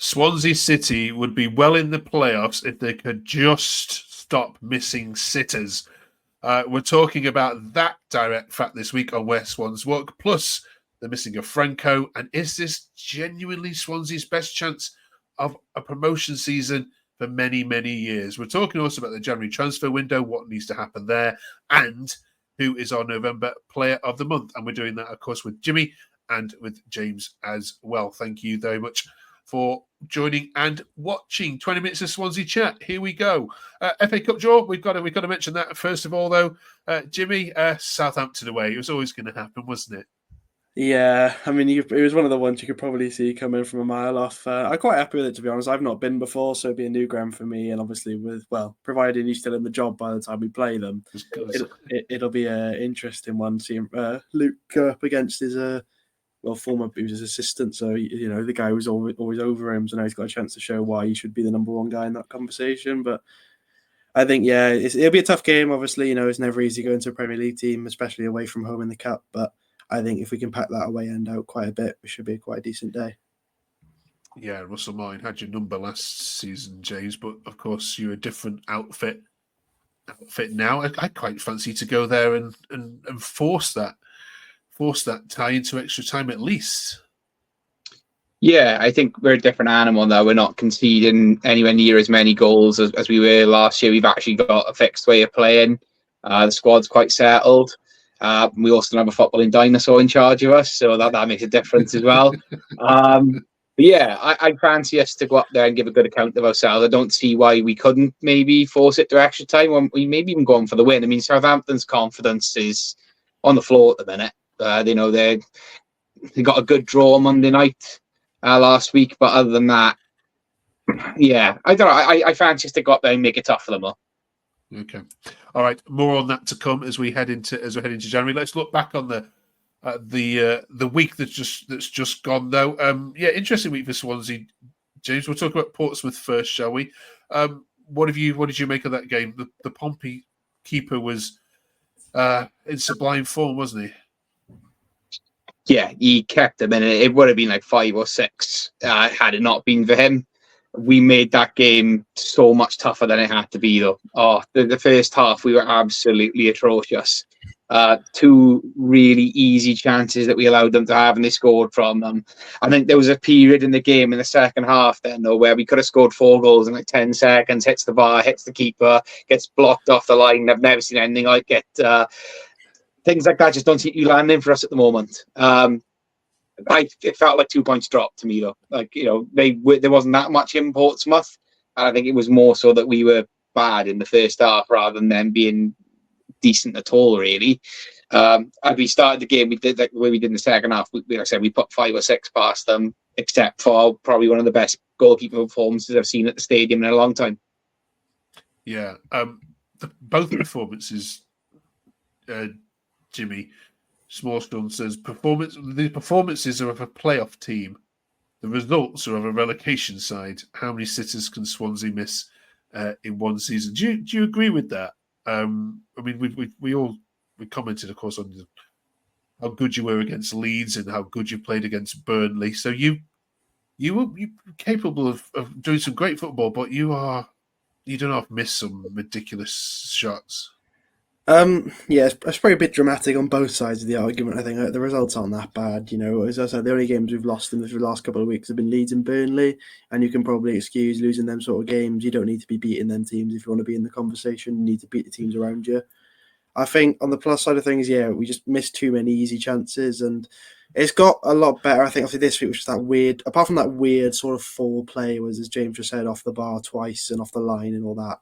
Swansea City would be well in the playoffs if they could just stop missing sitters. We're talking about that direct fact this week on Where Swans Walk. Plus, the missing of Franco. And is this genuinely Swansea's best chance of a promotion season for many, many years? We're talking also about the January transfer window, what needs to happen there, and who is our November Player of the Month. And we're doing that, of course, with Jimmy and with James as well. Thank you very much for joining and watching 20 minutes of Swansea chat. Here we go. FA Cup draw. We've got to mention that first of all, though. Jimmy, Southampton away. It was always going to happen, wasn't it? Yeah, I mean, it was one of the ones you could probably see coming from a mile off. I'm quite happy with it, to be honest. I've not been before, so it'll be a new ground for me. And obviously, providing he's still in the job by the time we play them, it'll be an interesting one. Seeing Luke go up against his former his assistant, so the guy was always over him. So now he's got a chance to show why he should be the number one guy in that conversation. But I think it'll be a tough game. Obviously, it's never easy going to a Premier League team, especially away from home in the cup. But I think if we can pack that away end out quite a bit, it should be quite a decent day. Yeah, Russell Martin had your number last season, James, but of course you're a different outfit now. I quite fancy to go there and force that tie into extra time at least. Yeah, I think we're a different animal now. We're not conceding anywhere near as many goals as we were last year. We've actually got a fixed way of playing. The squad's quite settled. We also have a footballing dinosaur in charge of us, so that makes a difference as well. But yeah, I fancy us to go up there and give a good account of ourselves. I don't see why we couldn't maybe force it to extra time, or we maybe even go on for the win. I mean, Southampton's confidence is on the floor at the minute. They got a good draw Monday night last week, but other than that, yeah, I don't know. I fancy us to go up there and make it tough for them all. Okay, all right. More on that to come as we head into January. Let's look back on the week that's just gone, though. Interesting week for Swansea. James, we'll talk about Portsmouth first, shall we? What did you make of that game? The Pompey keeper was in sublime form, wasn't he? Yeah, he kept them in it. It would have been like 5 or 6 had it not been for him. We made that game so much tougher than it had to be, though. The first half, we were absolutely atrocious. 2 really easy chances that we allowed them to have, and they scored from them. I think there was a period in the game in the second half then, though, where we could have scored 4 goals in like 10 seconds, hits the bar, hits the keeper, gets blocked off the line. I've never seen anything like it. Things like that just don't seem to be landing for us at the moment. It felt like 2 points dropped to me, though. There wasn't that much in Portsmouth, and I think it was more so that we were bad in the first half rather than them being decent at all, really. As we started the game, we did like the way we did in the second half. Like I said, we put 5 or 6 past them, except for probably one of the best goalkeeper performances I've seen at the stadium in a long time. Yeah, both performances, Jimmy. Smallstone says the performances are of a playoff team. The results are of a relegation side. How many sitters can Swansea miss in one season? Do you agree with that? I mean, we commented, of course, on how good you were against Leeds and how good you played against Burnley. So you were capable of doing some great football, but you don't have missed some ridiculous shots. It's probably a bit dramatic on both sides of the argument. I think the results aren't that bad. As I said, the only games we've lost in the last couple of weeks have been Leeds and Burnley, and you can probably excuse losing them sort of games. You don't need to be beating them teams if you want to be in the conversation. You need to beat the teams around you. I think on the plus side of things, we just missed too many easy chances, and it's got a lot better. I think after this week, which was that weird, apart from that weird sort of foreplay, was, as James just said, off the bar twice and off the line and all that.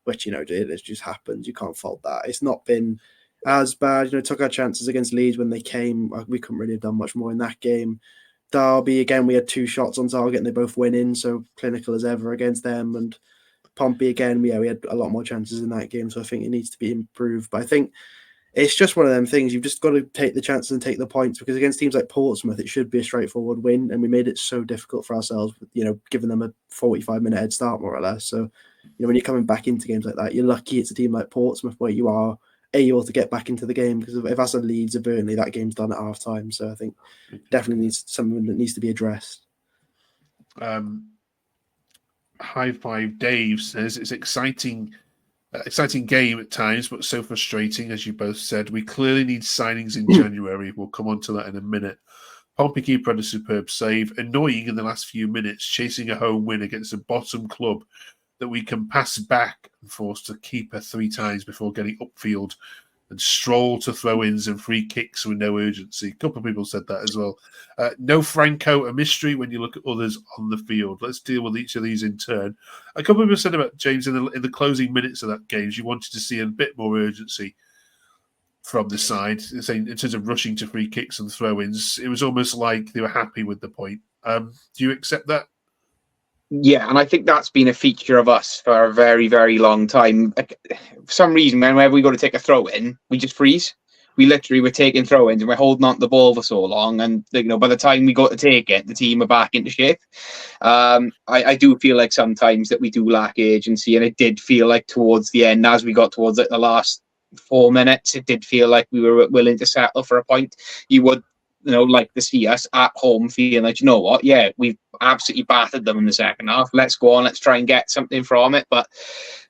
Which, it just happens. You can't fault that. It's not been as bad. Took our chances against Leeds when they came. We couldn't really have done much more in that game. Derby, again, we had 2 shots on target and they both went in, so clinical as ever against them. And Pompey, again, we had a lot more chances in that game, so I think it needs to be improved. But I think it's just one of them things. You've just got to take the chances and take the points, because against teams like Portsmouth, it should be a straightforward win, and we made it so difficult for ourselves, giving them a 45-minute head start, more or less. So, when you're coming back into games like that, you're lucky it's a team like Portsmouth where you are able to get back into the game, because if that's a Leeds or Burnley, that game's done at half time. So I think definitely needs something that needs to be addressed. High Five Dave says it's exciting game at times, but so frustrating, as you both said. We clearly need signings in January. We'll come on to that in a minute. Pompey keeper had a superb save. Annoying in the last few minutes, chasing a home win against a bottom club that we can pass back and force to keeper 3 times before getting upfield and stroll to throw-ins and free kicks with no urgency. A couple of people said that as well. No Franco, a mystery when you look at others on the field. Let's deal with each of these in turn. A couple of people said about James in the closing minutes of that game, you wanted to see a bit more urgency from the side, saying in terms of rushing to free kicks and throw-ins. It was almost like they were happy with the point. Do you accept that? Yeah, and I think that's been a feature of us for a very, very long time. For some reason, whenever we go to take a throw-in, we just freeze. We literally were taking throw-ins and we're holding on to the ball for so long, and by the time we go to take it, the team are back into shape. I do feel like sometimes that we do lack agency, and it did feel like towards the end, as we got towards the last 4 minutes, it did feel like we were willing to settle for a point. You would like to see us at home feeling like, you know what, yeah, we've absolutely battered them in the second half. Let's go on, let's try and get something from it. But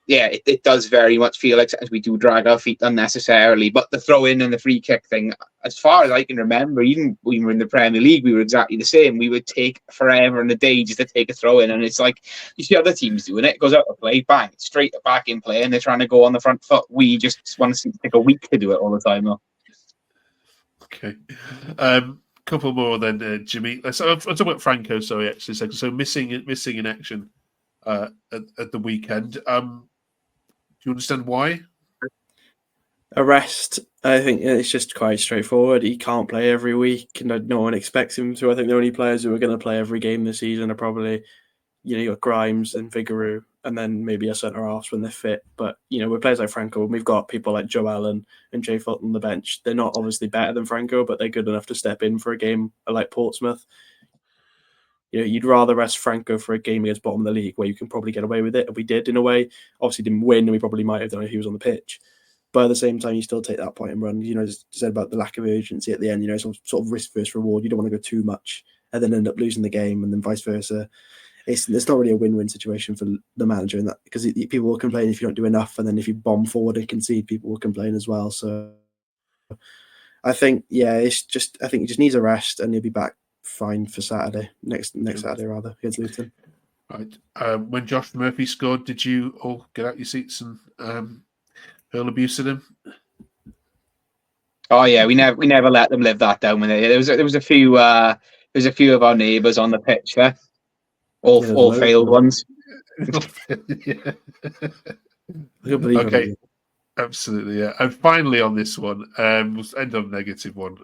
yeah, it does very much feel like as we do drag our feet unnecessarily. But the throw-in and the free kick thing, as far as I can remember, even when we were in the Premier League, we were exactly the same. We would take forever and a day just to take a throw-in, and it's like, you see other teams doing it. It goes out of play, bang, straight back in play, and they're trying to go on the front foot. We just want to take a week to do it all the time, though. Okay. Couple more then, Jimmy. So I'll talk about Franco, sorry, actually. So missing in action at the weekend. Do you understand why? Arrest. I think it's just quite straightforward. He can't play every week, and no one expects him to. I think the only players who are going to play every game this season are probably, you got Grimes and Vigouroux, and then maybe a centre-halves when they're fit. But, with players like Franco, we've got people like Joe-A-On and Jay Fulton on the bench. They're not obviously better than Franco, but they're good enough to step in for a game like Portsmouth. You'd rather rest Franco for a game against bottom of the league where you can probably get away with it. And we did, in a way. Obviously didn't win, and we probably might have done if he was on the pitch. But at the same time, you still take that point and run. As you said about the lack of urgency at the end, some sort of risk versus reward. You don't want to go too much and then end up losing the game, and then vice versa. It's not really a win-win situation for the manager in that, because people will complain if you don't do enough, and then if you bomb forward and concede, people will complain as well. So I think, I think he just needs a rest, and he'll be back fine for Saturday, next Saturday rather, against Luton. Right. When Josh Murphy scored, did you all get out your seats and hurl abuse at him? Oh yeah, we never let them live that down. There was a few of our neighbours on the pitch there. All failed ones. Yeah. Okay, absolutely, yeah. And finally on this one, we'll end on a negative one.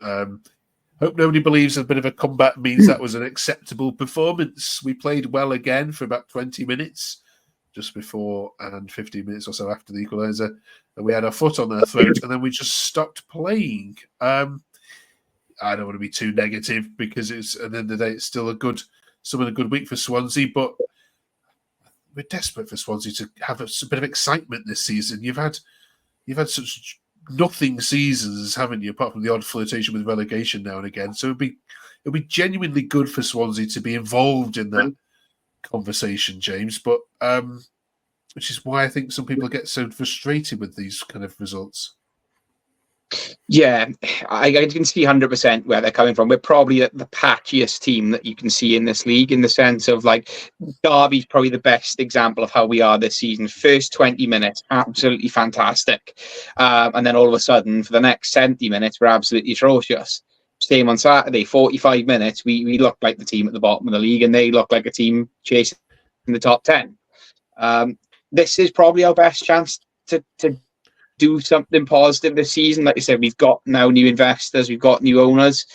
Hope nobody believes a bit of a comeback means that was an acceptable performance. We played well again for about 20 minutes, just before and 15 minutes or so after the equaliser, and we had our foot on their throat, and then we just stopped playing. I don't want to be too negative, because it's at the end of the day, it's still a good week for Swansea, but we're desperate for Swansea to have a bit of excitement this season. You've had such nothing seasons, haven't you, apart from the odd flirtation with relegation now and again. So it'd be genuinely good for Swansea to be involved in that conversation, James. But which is why I think some people get so frustrated with these kind of results. Yeah, I can see 100% where they're coming from. We're probably the patchiest team that you can see in this league, in the sense of, like, Derby's probably the best example of how we are this season. First 20 minutes, absolutely fantastic. And then all of a sudden, for the next 70 minutes, we're absolutely atrocious. Same on Saturday, 45 minutes, we look like the team at the bottom of the league, and they look like a team chasing the top 10. This is probably our best chance to do something positive this season. Like I said, we've got now new investors, we've got new owners.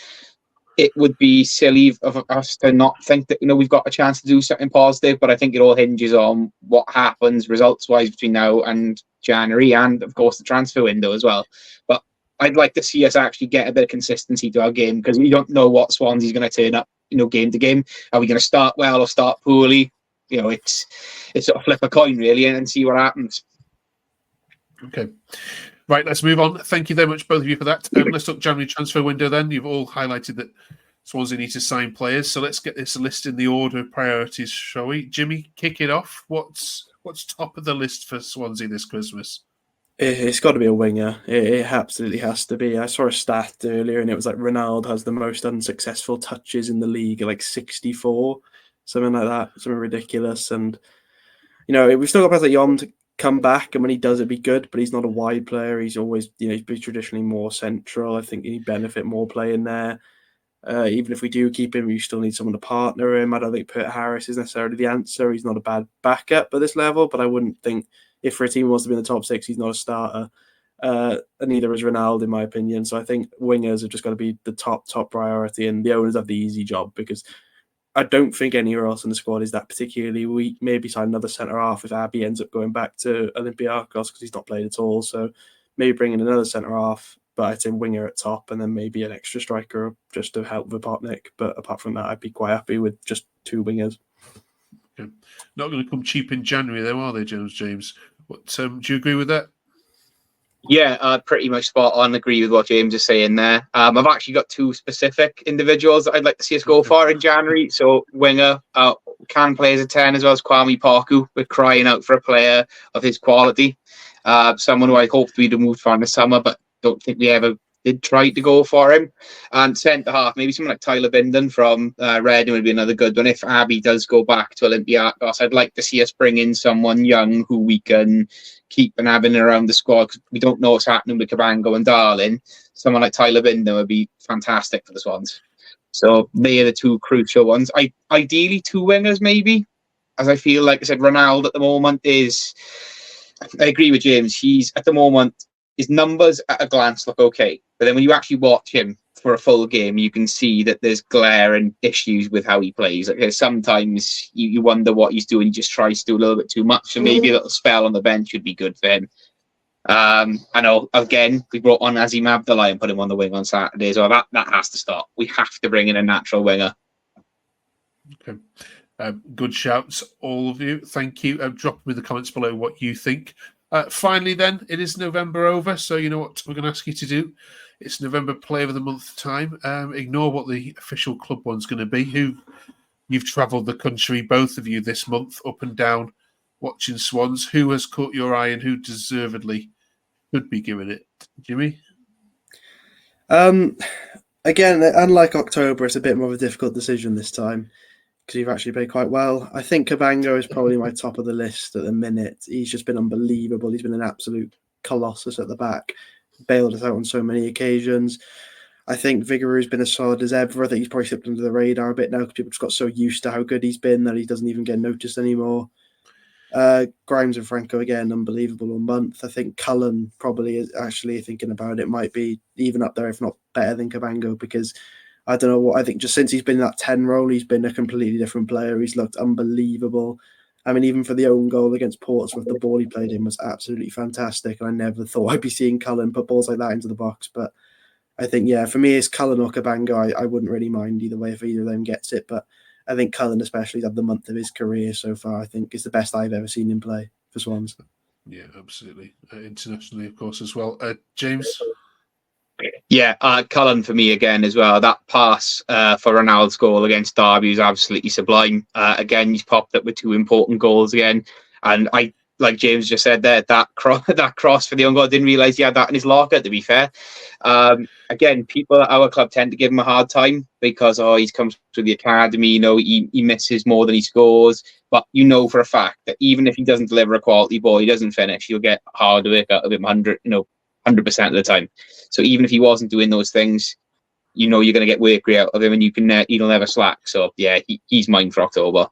It would be silly of us to not think that we've got a chance to do something positive, but I think it all hinges on what happens results-wise between now and January, and of course the transfer window as well. But I'd like to see us actually get a bit of consistency to our game, because we don't know what Swansea's going to turn up, game to game. Are we going to start well or start poorly? It's sort of flip a coin really, and see what happens. Okay. Right, let's move on. Thank you very much, both of you, for that. Let's talk January transfer window then. You've all highlighted that Swansea need to sign players. So let's get this list in the order of priorities, shall we? Jimmy, kick it off. What's top of the list for Swansea this Christmas? It's got to be a winger. It absolutely has to be. I saw a stat earlier, and it was like Ronaldo has the most unsuccessful touches in the league, like 64, something like that, something ridiculous. And we've still got players like Yon to come back, and when he does, it'd be good. But he's not a wide player. He's always, he's been traditionally more central. I think he'd benefit more playing there. Even if we do keep him, you still need someone to partner him. I don't think peart-harris is necessarily the answer. He's not a bad backup at this level, but I wouldn't think if for a team who wants to be in the top 6, he's not a starter. And neither is Ronaldo, in my opinion. So I think wingers have just got to be the top priority, and the owners have the easy job because I don't think anywhere else in the squad is that particularly weak. Maybe sign another centre-half if Abbey ends up going back to Olympiacos because he's not played at all. So maybe bring in another centre-half, but I'd say winger at top, and then maybe an extra striker just to help with Potnick. But apart from that, I'd be quite happy with just 2 wingers. Okay. Not going to come cheap in January, though, are they, James? What do you agree with that? Yeah, pretty much spot on. Agree with what James is saying there. I've actually got 2 specific individuals that I'd like to see us go for in January. So winger can play as a 10 as well as Kwame Parku. We're crying out for a player of his quality. Someone who I hoped we'd have moved for in the summer, but don't think we ever did try to go for him. And centre half, maybe someone like Tyler Binden from Reading would be another good one. If Abbey does go back to Olympiacos, I'd like to see us bring in someone young who we can keep and having around the squad, because we don't know what's happening with Cabango and Darling. Someone like Tyler Binden would be fantastic for the Swans. So they are the 2 crucial ones. Ideally 2 wingers maybe, as I feel like I said, Ronaldo at the moment is, I agree with James, he's at the moment, his numbers at a glance look okay, but then when you actually watch him for a full game, you can see that there's glaring issues with how he plays. Like sometimes you wonder what he's doing. He just tries to do a little bit too much, so maybe a little spell on the bench would be good for him. I know, again, we brought on Azim Abdullah and put him on the wing on Saturday, so that has to stop. We have to bring in a natural winger. Okay. Good shouts, all of you. Thank you. Drop me in the comments below what you think. Finally, then, it is November over, so you know what we're going to ask you to do. It's November Player of the Month time. Ignore what the official club one's going to be. You've travelled the country, both of you, this month, up and down, watching Swans. Who has caught your eye and who deservedly could be given it? Jimmy? Again, unlike October, it's a bit more of a difficult decision this time, because you've actually played quite well. I think Cabango is probably my top of the list at the minute. He's just been unbelievable. He's been an absolute colossus at the back, bailed us out on so many occasions. I think Vigouroux's been as solid as ever. I think he's probably slipped under the radar a bit now because people just got so used to how good he's been that he doesn't even get noticed anymore. Grimes and Franco, again, unbelievable all month. I think Cullen probably is, actually thinking about it, might be even up there, if not better than Cabango, because I don't know what, I think just since he's been in that 10 role, he's been a completely different player. He's looked unbelievable. I mean, even for the own goal against Portsmouth, the ball he played in was absolutely fantastic. And I never thought I'd be seeing Cullen put balls like that into the box. But I think, yeah, for me, it's Cullen or Cabango. I wouldn't really mind either way if either of them gets it. But I think Cullen especially had the month of his career so far. I think is the best I've ever seen him play for Swans. Yeah, absolutely. Internationally, of course, as well. James? Yeah, Cullen for me again as well. That pass for Ronaldo's goal against Derby was absolutely sublime. Again, he's popped up with 2 important goals again. And I, like James just said there, that cross for the own goal, I didn't realise he had that in his locker, to be fair. Again, people at our club tend to give him a hard time because, he's come through the academy, he misses more than he scores. But you know for a fact that even if he doesn't deliver a quality ball, he doesn't finish, you'll get hard work out of him 100% of the time. So even if he wasn't doing those things, you're going to get work rate out of him, and he'll never slack. So yeah, he's mine for October.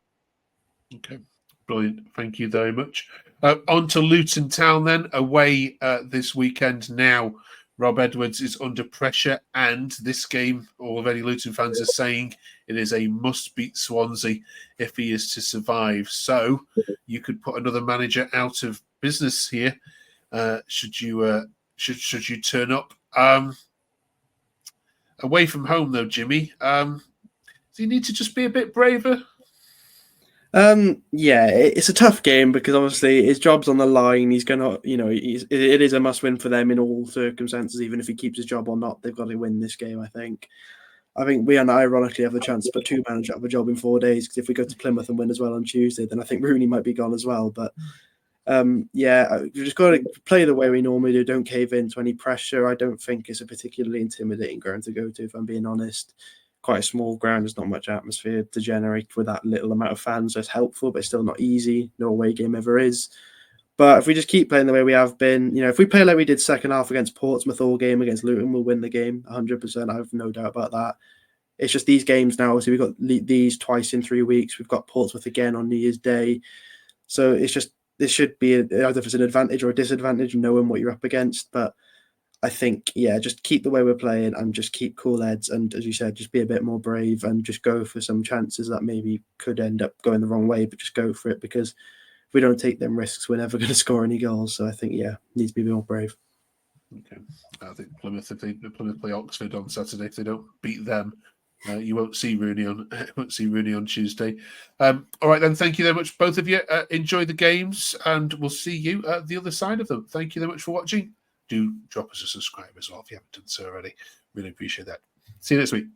Okay, brilliant. Thank you very much. On to Luton Town then, away this weekend now. Rob Edwards is under pressure, and this game, already Luton fans are saying it is a must-beat Swansea if he is to survive. So you could put another manager out of business here. Should you turn up? Away from home, though, Jimmy, do you need to just be a bit braver? Yeah, it's a tough game because obviously his job's on the line. He's going to, it is a must win for them in all circumstances. Even if he keeps his job or not, they've got to win this game, I think. I think we ironically have the chance to put two managers out of a job in 4 days, because if we go to Plymouth and win as well on Tuesday, then I think Rooney might be gone as well. But we've just got to play the way we normally do. Don't cave into any pressure. I don't think it's a particularly intimidating ground to go to, if I'm being honest. Quite a small ground. There's not much atmosphere to generate with that little amount of fans. So it's helpful, but it's still not easy. No away game ever is. But if we just keep playing the way we have been, if we play like we did second half against Portsmouth, all game against Luton, we'll win the game 100%. I have no doubt about that. It's just these games now. So we've got these twice in 3 weeks. We've got Portsmouth again on New Year's Day. So it's just, this should be either if it's an advantage or a disadvantage, knowing what you're up against. But I think, just keep the way we're playing and just keep cool heads. And as you said, just be a bit more brave and just go for some chances that maybe could end up going the wrong way, but just go for it, because if we don't take them risks, we're never going to score any goals. So I think, needs to be more brave. Okay. I think Plymouth, if Plymouth play Oxford on Saturday, if they don't beat them, you won't see Rooney on Tuesday. All right, then. Thank you very much, both of you. Enjoy the games, and we'll see you at the other side of them. Thank you very much for watching. Do drop us a subscribe as well if you haven't done so already. Really appreciate that. See you next week.